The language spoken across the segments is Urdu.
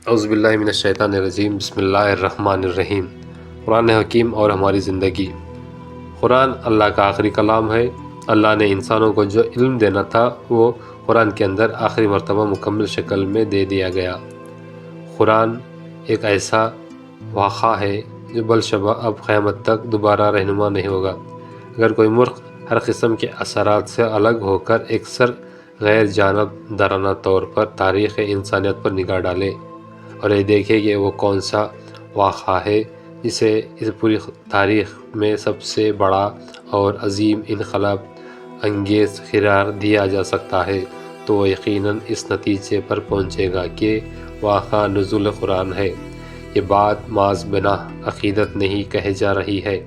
اعوذ باللہ من الشیطان الرجیم، بسم اللہ الرحمن الرحیم۔ قرآن حکیم اور ہماری زندگی۔ قرآن اللہ کا آخری کلام ہے۔ اللہ نے انسانوں کو جو علم دینا تھا وہ قرآن کے اندر آخری مرتبہ مکمل شکل میں دے دیا گیا۔ قرآن ایک ایسا واقعہ ہے جو بالشبہ اب قیامت تک دوبارہ رہنما نہیں ہوگا۔ اگر کوئی ملک ہر قسم کے اثرات سے الگ ہو کر اکثر غیر جانبدارانہ طور پر تاریخ انسانیت پر نگاہ ڈالے اور یہ دیکھے کہ وہ کون سا واقعہ ہے جسے اس پوری تاریخ میں سب سے بڑا اور عظیم انقلاب انگیز قرار دیا جا سکتا ہے، تو وہ یقیناً اس نتیجے پر پہنچے گا کہ واقعہ نزول قرآن ہے۔ یہ بات محض بنا عقیدت نہیں کہی جا رہی ہے،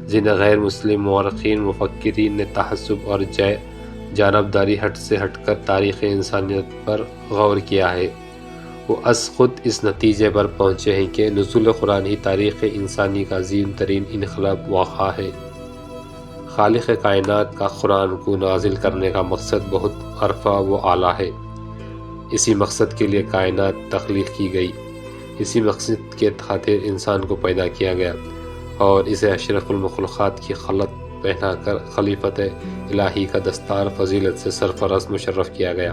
جن غیر مسلم مورخین مفکرین نے تعصب اور جانبداری سے ہٹ کر تاریخ انسانیت پر غور کیا ہے، وہ از خود اس نتیجے پر پہنچے ہیں کہ نزول قرآن ہی تاریخ انسانی کا عظیم ترین انقلاب واقعہ ہے۔ خالق کائنات کا قرآن کو نازل کرنے کا مقصد بہت عرفہ و اعلیٰ ہے۔ اسی مقصد کے لیے کائنات تخلیق کی گئی، اسی مقصد کے خاطر انسان کو پیدا کیا گیا اور اسے اشرف المخلوقات کی خلعت پہنا کر خلیفت الہی کا دستار فضیلت سے سرفراز مشرف کیا گیا۔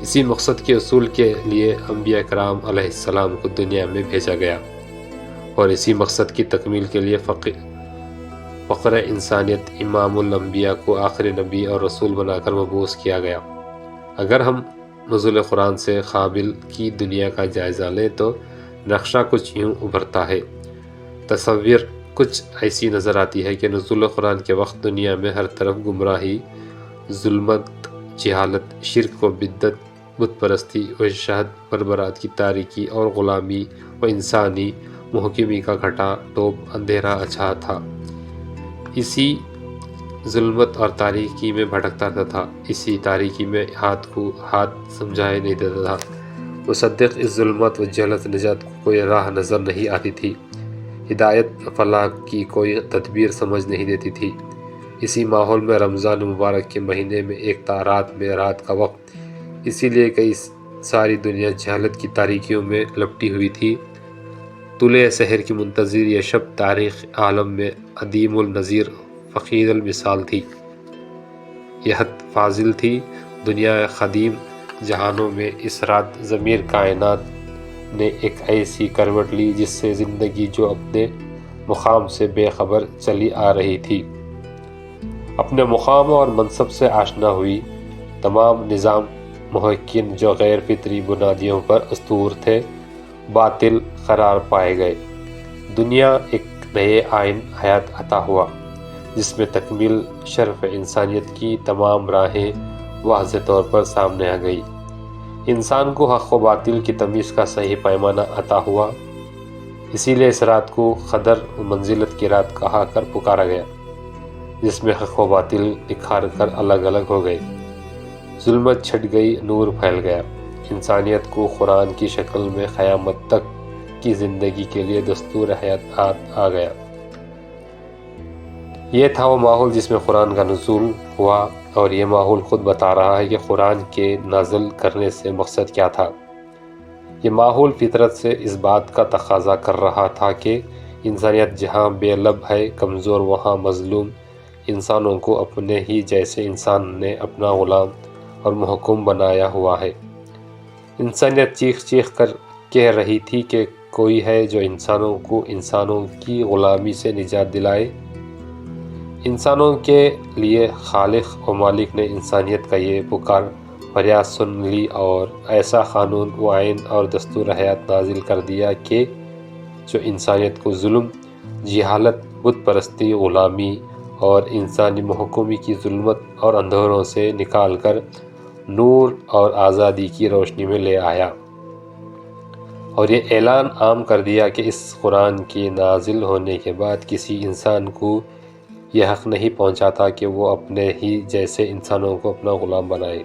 اسی مقصد کے حصول کے لیے انبیاء کرام علیہ السلام کو دنیا میں بھیجا گیا اور اسی مقصد کی تکمیل کے لیے فقر انسانیت امام الانبیاء کو آخری نبی اور رسول بنا کر مبعوث کیا گیا۔ اگر ہم نزول قرآن سے قابل کی دنیا کا جائزہ لیں تو نقشہ کچھ یوں ابھرتا ہے۔ تصویر کچھ ایسی نظر آتی ہے کہ نزول قرآن کے وقت دنیا میں ہر طرف گمراہی، ظلمت، جہالت، شرک و بدعت، بت پرستی، وحشت، بربرات کی تاریکی اور غلامی و انسانی محکمی کا گھٹا ٹوپ اندھیرا اچھا تھا۔ اسی ظلمت اور تاریکی میں بھٹکتا تھا، اسی تاریکی میں ہاتھ کو ہاتھ سمجھائے نہیں دیتا تھا۔ مصدق اس ظلمت و جہالت نجات کو کوئی راہ نظر نہیں آتی تھی، ہدایت فلاح کی کوئی تدبیر سمجھ نہیں دیتی تھی۔ اسی ماحول میں رمضان مبارک کے مہینے میں ایک رات میں رات کا وقت، اسی لیے کہ ساری دنیا جہالت کی تاریکیوں میں لپٹی ہوئی تھی، طلوع سحر کی منتظر یہ شب تاریخ عالم میں عدیم النظیر فقید المثال تھی، یہ حد فاضل تھی۔ دنیا قدیم جہانوں میں اس رات ضمیر کائنات نے ایک ایسی کروٹ لی جس سے زندگی جو اپنے مقام سے بے خبر چلی آ رہی تھی، اپنے مقام اور منصب سے آشنا ہوئی۔ تمام نظام محققین جو غیر فطری بنیادوں پر استوار تھے باطل قرار پائے گئے۔ دنیا ایک نئے آئین حیات عطا ہوا جس میں تکمیل شرف انسانیت کی تمام راہیں واضح طور پر سامنے آ گئی۔ انسان کو حق و باطل کی تمیز کا صحیح پیمانہ عطا ہوا، اسی لیے اس رات کو قدر و منزلت کی رات کہا کر پکارا گیا، جس میں حق و باطل نکھار کر الگ الگ ہو گئے، ظلمت چھٹ گئی، نور پھیل گیا۔ انسانیت کو قرآن کی شکل میں قیامت تک کی زندگی کے لیے دستور حیات آ گیا۔ یہ تھا وہ ماحول جس میں قرآن کا نزول ہوا، اور یہ ماحول خود بتا رہا ہے کہ قرآن کے نازل کرنے سے مقصد کیا تھا۔ یہ ماحول فطرت سے اس بات کا تقاضا کر رہا تھا کہ انسانیت جہاں بے لب ہے، کمزور، وہاں مظلوم انسانوں کو اپنے ہی جیسے انسان نے اپنا غلام اور محکوم بنایا ہوا ہے۔ انسانیت چیخ چیخ کر کہہ رہی تھی کہ کوئی ہے جو انسانوں کو انسانوں کی غلامی سے نجات دلائے۔ انسانوں کے لیے خالق و مالک نے انسانیت کا یہ پکار فریاد سن لی اور ایسا قانون و آئین اور دستور حیات نازل کر دیا کہ جو انسانیت کو ظلم، جہالت، بت پرستی، غلامی اور انسانی محکومی کی ظلمت اور اندھیروں سے نکال کر نور اور آزادی کی روشنی میں لے آیا، اور یہ اعلان عام کر دیا کہ اس قرآن کے نازل ہونے کے بعد کسی انسان کو یہ حق نہیں پہنچا تھا کہ وہ اپنے ہی جیسے انسانوں کو اپنا غلام بنائے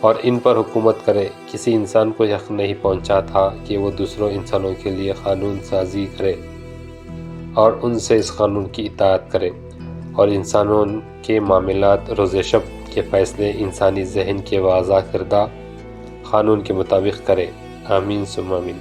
اور ان پر حکومت کرے۔ کسی انسان کو یہ حق نہیں پہنچا تھا کہ وہ دوسروں انسانوں کے لیے قانون سازی کرے اور ان سے اس قانون کی اطاعت کرے، اور انسانوں کے معاملات روز شب کے فیصلے انسانی ذہن کے واضح کردہ قانون کے مطابق کرے۔ آمین ثم آمین۔